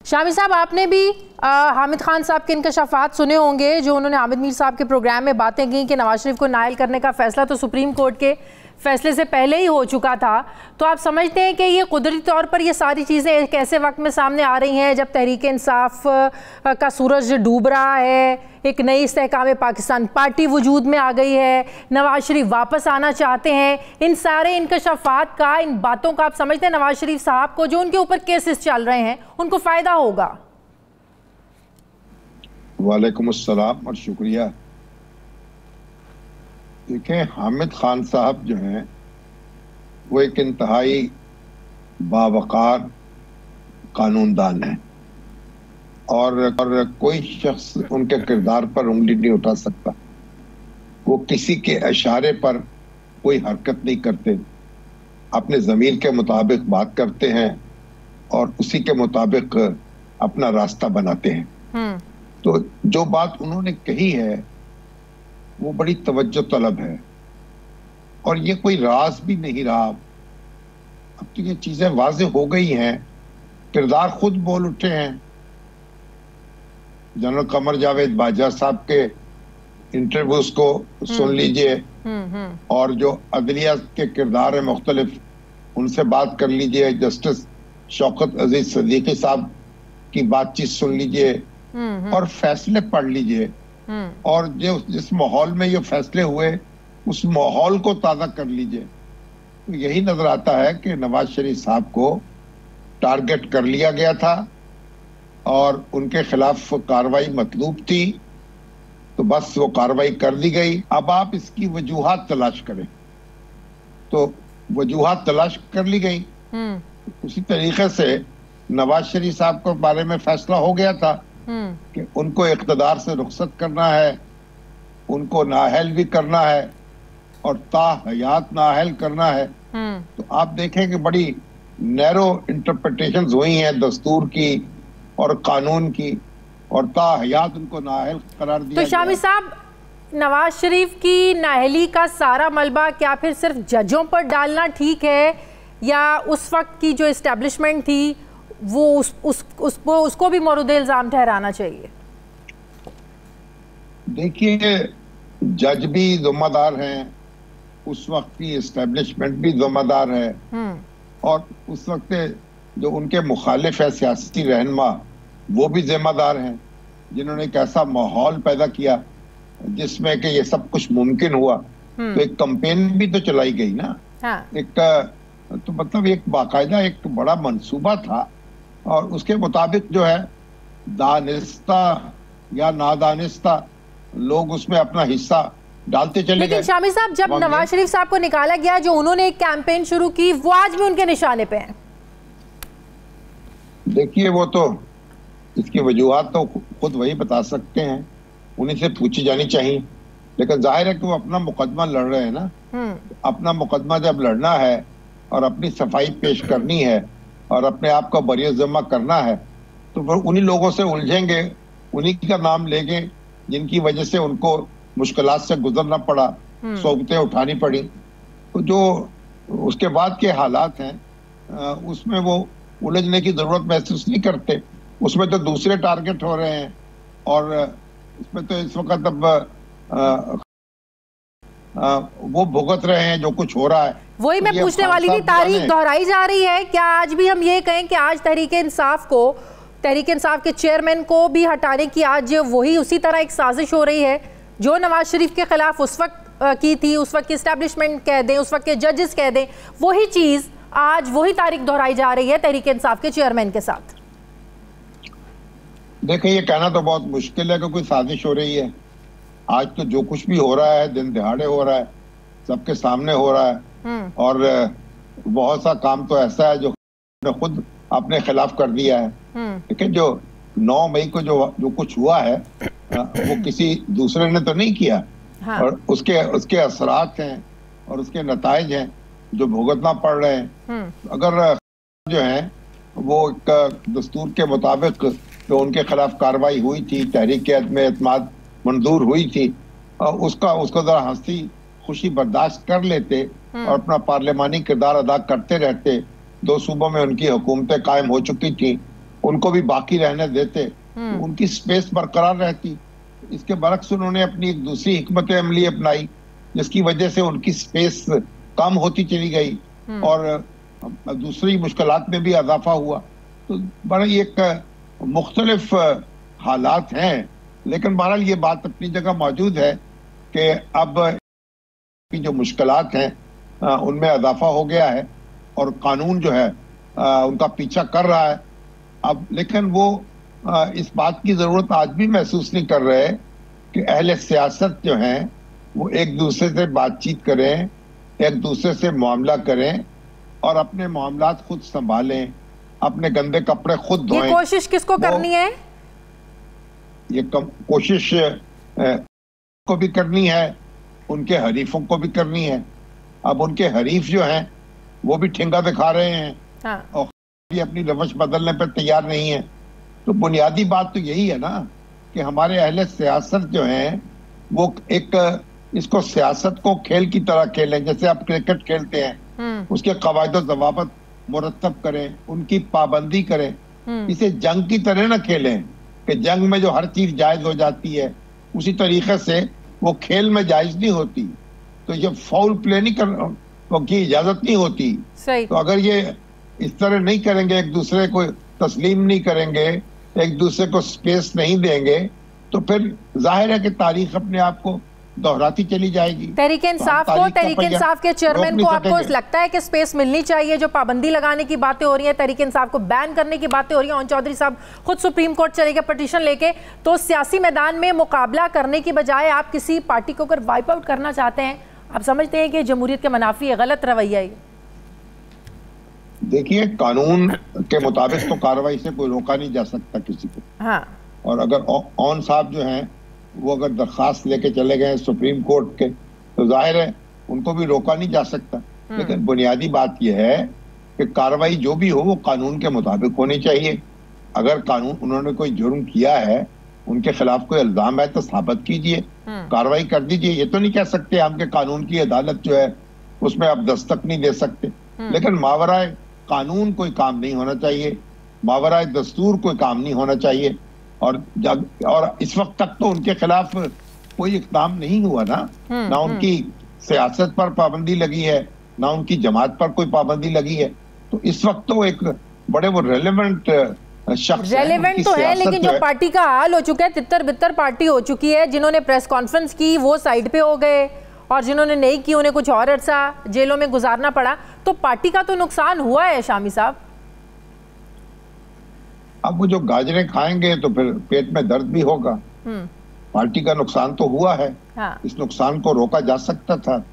शामी साहब, आपने भी हामिद खान साहब के इंकशाफात सुने होंगे जो उन्होंने हामिद मीर साहब के प्रोग्राम में बातें की कि नवाज शरीफ को नाअहल करने का फैसला तो सुप्रीम कोर्ट के फैसले से पहले ही हो चुका था। तो आप समझते हैं कि ये कुदरती तौर पर ये सारी चीज़ें एक ऐसे वक्त में सामने आ रही हैं जब तहरीक इंसाफ का सूरज डूब रहा है, एक नई इस्तेहकाम पाकिस्तान पार्टी वजूद में आ गई है, नवाज शरीफ वापस आना चाहते हैं। इन सारे इंकशाफात का, इन बातों का आप समझते हैं नवाज शरीफ साहब को जो उनके ऊपर केसेस चल रहे हैं उनको फ़ायदा होगा? वालेकुम अस्सलाम और शुक्रिया। देखें, हामिद खान साहब जो हैं वो एक इंतहाई बावकार कानूनदान है और कोई शख्स उनके किरदार पर उंगली नहीं उठा सकता। वो किसी के इशारे पर कोई हरकत नहीं करते, अपने ज़मीर के मुताबिक बात करते हैं और उसी के मुताबिक अपना रास्ता बनाते हैं। तो जो बात उन्होंने कही है वो बड़ी तवज्जो तलब है और ये कोई राज भी नहीं रहा। अब तो ये चीजें वाज़ेह हो गई हैं, किरदार खुद बोल उठे हैं। जनरल कमर जावेद बाजवा साहब के इंटरव्यूज को सुन लीजिए और जो अदलिया के किरदार है मुख्तलिफ, उनसे बात कर लीजिए। जस्टिस शौकत अजीज सदीकी साहब की बातचीत सुन लीजिए और फैसले पढ़ लीजिए और जो जिस माहौल में ये फैसले हुए उस माहौल को ताज़ा कर लीजिए। तो यही नजर आता है कि नवाज शरीफ साहब को टारगेट कर लिया गया था और उनके खिलाफ कार्रवाई मतलूब थी, तो बस वो कार्रवाई कर दी गई। अब आप इसकी वजूहात तलाश करें, तो वजूहात तलाश कर ली गई। उसी तरीके से नवाज शरीफ साहब के बारे में फैसला हो गया था कि उनको इख्तिदार से रुखसत करना है, उनको नाअहल भी करना है और ताहयात नाअहल करना है। तो आप देखें कि बड़ी नैरो इंटरप्रिटेशंस हुई हैं दस्तूर की और कानून की और ताहयात उनको नाअहल करार दिया। तो शामी साहब, नवाज शरीफ की नाअहली का सारा मलबा क्या फिर सिर्फ जजों पर डालना ठीक है या उस वक्त की जो इस्टेब्लिशमेंट थी वो उसको भी मौरूद इल्जाम ठहराना चाहिए? देखिए, जज भी जिम्मेदार हैं, उस वक्त की इस्टेब्लिशमेंट भी जिम्मेदार है और उस वक्त जो उनके मुखालिफ है सियासी रहनुमा वो भी जिम्मेदार हैं, जिन्होंने एक ऐसा माहौल पैदा किया जिसमें कि ये सब कुछ मुमकिन हुआ। तो एक कैंपेन भी तो चलाई गई ना। एक तो मतलब एक बाकायदा एक बड़ा मंसूबा था और उसके मुताबिक जो है दानिस्ता या नादानिस्ता लोग उसमें अपना हिस्सा डालते चले गए। लेकिन शामी साहब, जब नवाज शरीफ साहब को निकाला गया, जो उन्होंने एक कैंपेन शुरू की, वो आज भी उनके निशाने पे है। देखिए, वो तो इसकी वजूहात तो खुद वही बता सकते हैं, उन्हीं से पूछी जानी चाहिए। लेकिन जाहिर है कि वो अपना मुकदमा लड़ रहे हैं ना। अपना मुकदमा जब लड़ना है और अपनी सफाई पेश करनी है और अपने आप को बरी ज़िम्मा करना है तो फिर उन्हीं लोगों से उलझेंगे, उन्हीं का नाम लेंगे जिनकी वजह से उनको मुश्किलात से गुजरना पड़ा, सोबतें उठानी पड़ी। तो जो उसके बाद के हालात हैं उसमें वो उलझने की जरूरत महसूस नहीं करते। उसमें तो दूसरे टारगेट हो रहे हैं और उसमें तो इस वक्त अब वो भुगत रहे हैं जो कुछ हो रहा है। वही मैं पूछने वाली थी, तारीख दोहराई जा रही है। क्या आज भी हम ये कहें कि आज तहरीक इंसाफ के चेयरमैन को भी हटाने की आज वही उसी तरह एक साजिश हो रही है जो नवाज शरीफ के खिलाफ उस वक्त की थी, उस वक्त की एस्टेब्लिशमेंट कह दें, उस वक्त के जजेस कह दें, वही चीज आज वही तारीख दोहराई जा रही है तहरीक इंसाफ के चेयरमैन के साथ? देखिए, ये कहना तो बहुत मुश्किल है कि कोई साजिश हो रही है। आज तो जो कुछ भी हो रहा है दिन दिहाड़े हो रहा है, सबके सामने हो रहा है और बहुत सा काम तो ऐसा है जो खुद अपने खिलाफ कर दिया है। लेकिन जो 9 मई को जो कुछ हुआ है वो किसी दूसरे ने तो नहीं किया। और उसके असरात हैं और उसके नताइज हैं जो भुगतना पड़ रहे हैं। अगर जो है वो दस्तूर के मुताबिक जो उनके खिलाफ कार्रवाई हुई थी, तहरीक अदम एतमाद मंजूर हुई थी, उसको जरा हंसी खुशी बर्दाश्त कर लेते और अपना पार्लियामानी किरदार अदा करते रहते। 2 सूबों में उनकी हुकूमतें कायम हो चुकी थी उनको भी बाकी रहने देते तो उनकी स्पेस बरकरार रहती। इसके बरक्स उन्होंने अपनी एक दूसरी हिकमत अमली अपनाई जिसकी वजह से उनकी स्पेस कम होती चली गई और दूसरी मुश्किलात में भी इजाफा हुआ। तो बड़ी एक मुख्तलिफ हालात हैं, लेकिन बहरहाल ये बात अपनी जगह मौजूद है कि अब की जो मुश्किलात हैं उनमें इजाफा हो गया है और कानून जो है उनका पीछा कर रहा है अब। लेकिन वो इस बात की जरूरत आज भी महसूस नहीं कर रहे कि अहले सियासत जो हैं वो एक दूसरे से बातचीत करें, एक दूसरे से मामला करें और अपने मामलात खुद संभालें, अपने गंदे कपड़े खुद धोएं। ये कोशिश किसको करनी है? ये कोशिश को भी करनी है, उनके हरीफों को भी करनी है। अब उनके हरीफ जो हैं वो भी ठेंगा दिखा रहे हैं हाँ। और भी अपनी रवश बदलने पर तैयार नहीं है। तो बुनियादी बात तो यही है ना कि हमारे अहले सियासत जो हैं वो एक इसको सियासत को खेल की तरह खेलें, जैसे आप क्रिकेट खेलते हैं, उसके कवायद ज़वाबित मुरतब करें, उनकी पाबंदी करें। इसे जंग की तरह ना खेलें कि जंग में जो हर चीज जायज हो जाती है उसी तरीके से वो खेल में जायज नहीं होती। तो ये फाउल प्ले नहीं कर की इजाजत नहीं होती। सही। तो अगर ये इस तरह नहीं करेंगे, एक दूसरे को तस्लीम नहीं करेंगे, एक दूसरे को स्पेस नहीं देंगे, तो फिर जाहिर है कि तारीख अपने आप को दोहराती चली जाएगी। तहरीक इंसाफ को, तहरीक इंसाफ के चेयरमैन को आपको लगता है कि स्पेस मिलनी चाहिए? जो पाबंदी लगाने की बातें हो रही हैं, तहरीक इंसाफ को बैन करने की बातें हो रही हैं, ओन चौधरी साहब खुद सुप्रीम कोर्ट चले गए पिटीशन लेके, तो सियासी मैदान में मुकाबला करने की बजाय आप किसी पार्टी को अगर वाइप आउट करना चाहते हैं, आप समझते हैं कि जमहूरियत के मनाफी है? गलत रवैया है। देखिए, कानून के मुताबिक तो कार्रवाई से कोई रोका नहीं जा सकता किसी को। हाँ। और अगर ऑन साहब जो हैं वो अगर दरखास्त लेके चले गए सुप्रीम कोर्ट के, तो जाहिर है उनको भी रोका नहीं जा सकता। लेकिन बुनियादी बात यह है कि कार्रवाई जो भी हो वो कानून के मुताबिक होनी चाहिए। अगर कानून उन्होंने कोई जुर्म किया है, उनके खिलाफ कोई इल्जाम है तो साबित कीजिए, कार्रवाई कर दीजिए। ये तो नहीं कह सकते हम कि कानून की अदालत जो है उसमें आप दस्तक नहीं दे सकते। लेकिन मावराए कानून कोई काम नहीं होना चाहिए, मावराए दस्तूर कोई काम नहीं होना चाहिए। और इस वक्त तक तो उनके खिलाफ कोई इक़दाम नहीं हुआ ना उनकी सियासत पर पाबंदी लगी है, ना उनकी जमात पर कोई पाबंदी लगी है। तो इस वक्त तो एक बड़े वो रेलेवेंट शख्स रेलेवेंट तो है, लेकिन जो पार्टी का हाल हो चुका है, तितर बितर पार्टी हो चुकी है, जिन्होंने प्रेस कॉन्फ्रेंस की वो साइड पे हो गए और जिन्होंने नहीं की उन्हें कुछ और अरसा जेलों में गुजारना पड़ा। तो पार्टी का तो नुकसान हुआ है शामी साहब। अब वो जो गाजरें खाएंगे तो फिर पेट में दर्द भी होगा। पार्टी का नुकसान तो हुआ है। हाँ। इस नुकसान को रोका जा सकता था।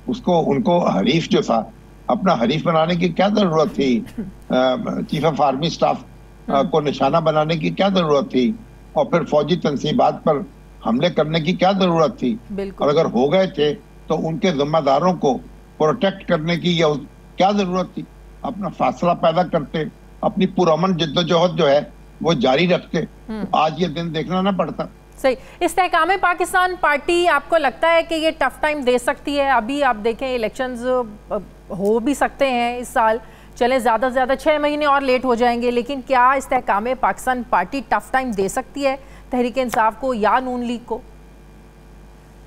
उसको उनको हरीफ जो था अपना हरीफ बनाने की क्या जरूरत थी? चीफ ऑफ आर्मी स्टाफ को निशाना बनाने की क्या जरूरत थी? और फिर फौजी तंसीबात पर हमले करने की क्या जरूरत थी? और अगर हो गए थे तो उनके जिम्मेदारों को प्रोटेक्ट करने की या क्या जरूरत थी? अपना फासला पैदा करते, अपनी पुरअमन जिद्दोजहद जो है वो जारी रखते, आज ये दिन देखना ना पड़ता। सही। इस्तेहकाम पाकिस्तान पार्टी आपको लगता है कि ये टफ टाइम दे सकती है? अभी आप देखें इलेक्शंस हो भी सकते हैं इस साल, चले ज़्यादा से ज़्यादा 6 महीने और लेट हो जाएंगे, लेकिन क्या इस्तेहकाम पाकिस्तान पार्टी टफ टाइम दे सकती है तहरीक इंसाफ को या नून लीग को?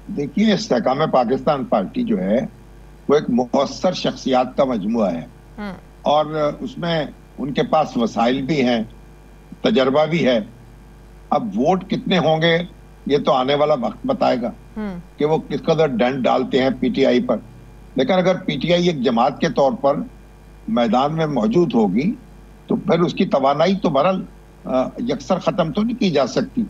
देखिए, इस्तेहकाम पाकिस्तान पार्टी जो है वो एक मुअस्सर शख्सियात का मजमुआ है और उसमें उनके पास वसाइल भी हैं, तजर्बा भी है। अब वोट कितने होंगे ये तो आने वाला वक्त बताएगा कि वो किस कदर डंड डालते हैं पीटीआई पर। लेकिन अगर पीटीआई एक जमात के तौर पर मैदान में मौजूद होगी तो फिर उसकी तवानाई तो बहरहाल यकसर खत्म तो नहीं की जा सकती।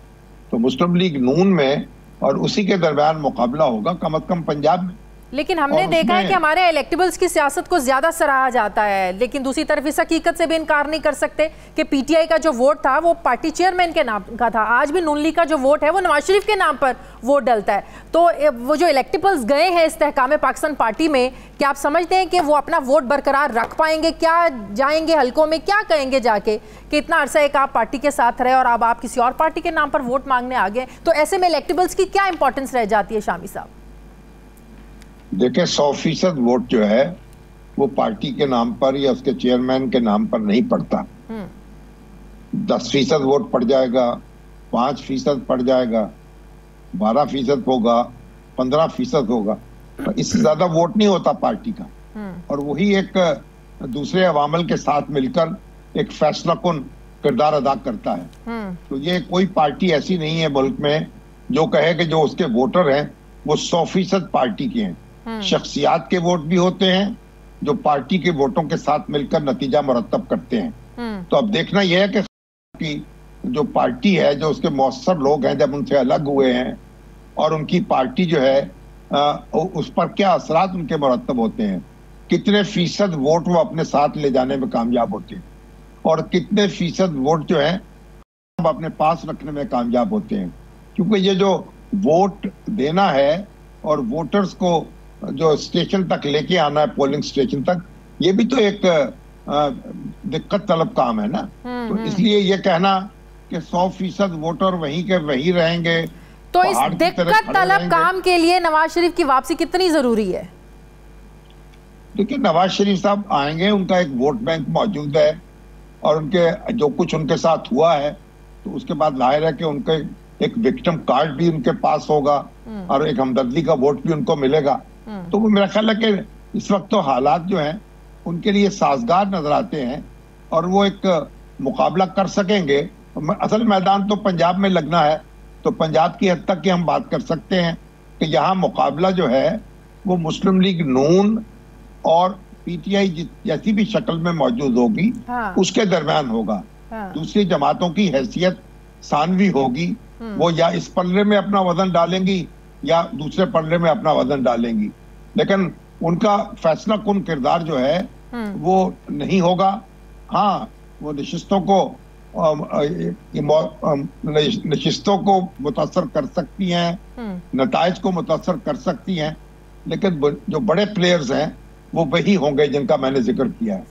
तो मुस्लिम लीग नून में और उसी के दरमियान मुकाबला होगा कम से कम पंजाब में। लेकिन हमने देखा है कि हमारे इलेक्टेबल्स की सियासत को ज्यादा सराहा जाता है, लेकिन दूसरी तरफ इस हकीकत से भी इनकार नहीं कर सकते कि पीटीआई का जो वोट था वो पार्टी चेयरमैन के नाम का था। आज भी नून लीग का जो वोट है वो नवाज शरीफ के नाम पर वोट डलता है। तो वो जो इलेक्टेबल्स गए हैं इस्तेहकाम पाकिस्तान पार्टी में, क्या आप समझते हैं कि वो अपना वोट बरकरार रख पाएंगे? क्या जाएंगे हल्कों में, क्या कहेंगे जाके कि इतना अरसा एक आप पार्टी के साथ रहे और अब आप किसी और पार्टी के नाम पर वोट मांगने आ गए? तो ऐसे में इलेक्टेबल्स की क्या इंपॉर्टेंस रह जाती है शामी साहब? देखिए, 100% वोट जो है वो पार्टी के नाम पर या उसके चेयरमैन के नाम पर नहीं पड़ता। 10% वोट पड़ जाएगा, 5% पड़ जाएगा, 12% होगा, 15% होगा, तो इससे ज्यादा वोट नहीं होता पार्टी का। और वही एक दूसरे अवामल के साथ मिलकर एक फैसला कुन किरदार अदा करता है। तो ये कोई पार्टी ऐसी नहीं है मुल्क में जो कहे कि जो उसके वोटर हैं वो 100% पार्टी के हैं। शख्सियात के वोट भी होते हैं जो पार्टी के वोटों के साथ मिलकर नतीजा मुरत्तब करते हैं। तो अब देखना यह है कि जो पार्टी है, जो उसके मौसर लोग हैं, जब उनसे अलग हुए हैं और उनकी पार्टी जो है उस पर क्या असरात उनके मुरत्तब होते हैं, कितने फीसद वोट वो अपने साथ ले जाने में कामयाब होते हैं और कितने फीसद वोट जो है अपने पास रखने में कामयाब होते हैं। क्योंकि ये जो वोट देना है और वोटर्स को जो स्टेशन तक लेके आना है, पोलिंग स्टेशन तक, ये भी तो एक दिक्कत तलब काम है ना। तो इसलिए ये कहना कि 100% वोटर वहीं के वहीं रहेंगे, तो इस दिक्कत तलब काम के लिए नवाज शरीफ की वापसी कितनी जरूरी है? देखिए, नवाज शरीफ साहब आएंगे, उनका एक वोट बैंक मौजूद है और उनके जो कुछ उनके साथ हुआ है तो उसके बाद जाहिर है कि उनके एक विक्टिम कार्ड भी उनके पास होगा और एक हमदर्दी का वोट भी उनको मिलेगा। तो वो मेरा ख्याल है कि इस वक्त तो हालात जो हैं उनके लिए साजगार नजर आते हैं और वो एक मुकाबला कर सकेंगे। असल मैदान तो पंजाब में लगना है, तो पंजाब की हद तक की हम बात कर सकते हैं कि यहाँ मुकाबला जो है वो मुस्लिम लीग नून और पीटीआई जैसी भी शक्ल में मौजूद होगी उसके दरमियान होगा। दूसरी जमातों की हैसियत सानवी होगी, वो या इस पल्ले में अपना वजन डालेंगी या दूसरे पल्ले में अपना वजन डालेंगी, लेकिन उनका फैसला कुन किरदार जो है वो नहीं होगा। हाँ, वो नशिस्तों को मुतासर कर सकती हैं, नताइज को मुतासर कर सकती हैं, लेकिन जो बड़े प्लेयर्स हैं वो वही होंगे जिनका मैंने जिक्र किया है।